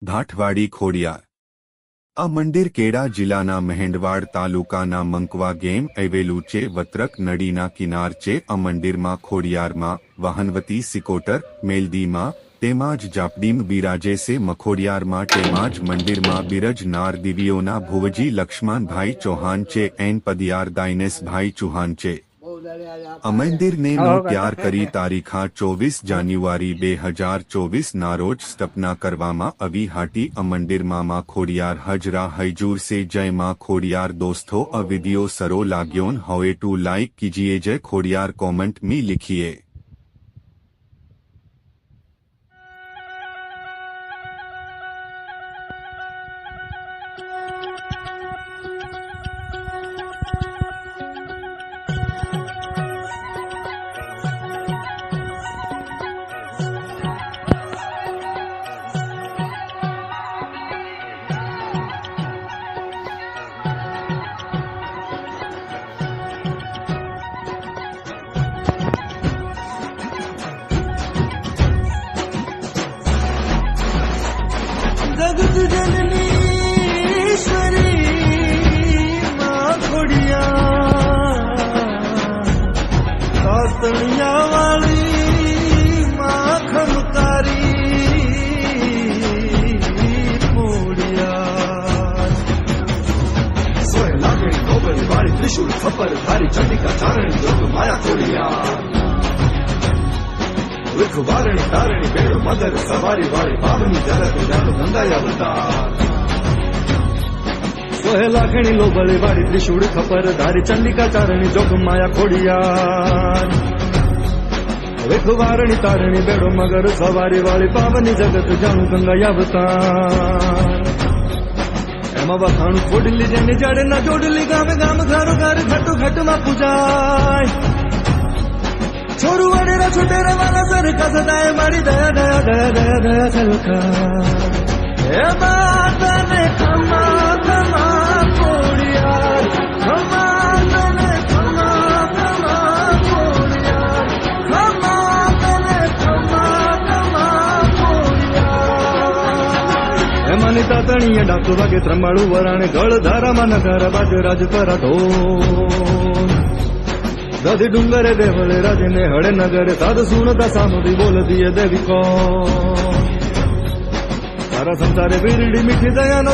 ભાટવાડી ખોડિયાર આ મંદિર ખેડા જિલ્લાના મહેંદવાડ તાલુકાના મંકવા ગેમ આવેલું છે. વત્રક નદીના કિનાર છે. આ મંદિરમાં ખોડિયારમાં વાહનવતી સિકોટર મેલદીમાં તેમજ જાપડીમ બિરાજે છે. મખોડિયારમાં તેમજ મંદિરમાં બિરજનાર દિવ્યોના ભુવજી લક્ષ્મણભાઈ ચૌહાણ છે. એન પદિયાર દાઇનેશભાઈ ચૌહાણ છે. આ મંદિરને તૈયાર કરી તારીખ 24 જાન્યુઆરી 2024 ના રોજ સ્થાપના કરવામાં આવી હતી. આ મંદિરમાં માં ખોડિયાર હજરા હજૂર સે. જય માં ખોડિયાર. दोस्तों આ વિડિયો સરો લાગ્યો હોય તો લાइक कीजिए. जय ખોડિયાર कमेंट में लिखिए. जगत जननीश्वरी मां खोडियार कातणिया वाली मां खमकारी मोडियार सोय लागणी नोबल वाली त्रिशूल खपर धारी चंडिका चारणी जोग माया खोडियार विखवारणी तारणी बेड़ो मदर सवारी वाली पावनी जगत जानो गंगाया अवतार सोहे लाखणी लोबली वाली त्रिशूल खपर धारी चंडिका चारणी जोग माया खोडियार विखवारणी तारणी बेड़ो मगर सवारी वाली पावनी जगत जानो गंगाया अवतार एमा वखाणु खोडली जेनी जड़े ना जोडली गाम गाम घरो घर घटो घट में पूजाय छोरू वडेरा छोटेरा वाला सरका सदाए मारी दया दया दया दया दया सरकार हे माता ने खमा खमा खोडियार खमा तने खमा खमा खोडियार खमा तने खमा खमा खोडियार हे मानी तातणीए डाकू वागे त्र्यंबाळू वराणे गळ धारामा नगर बाजू રાજપરા ઢોલ दधि डूंगरे देवले राजने हड़े नगरे साध सुनता सामुदी बोल दिए देवी को सारा संसारे बीरडी मीठी दया नो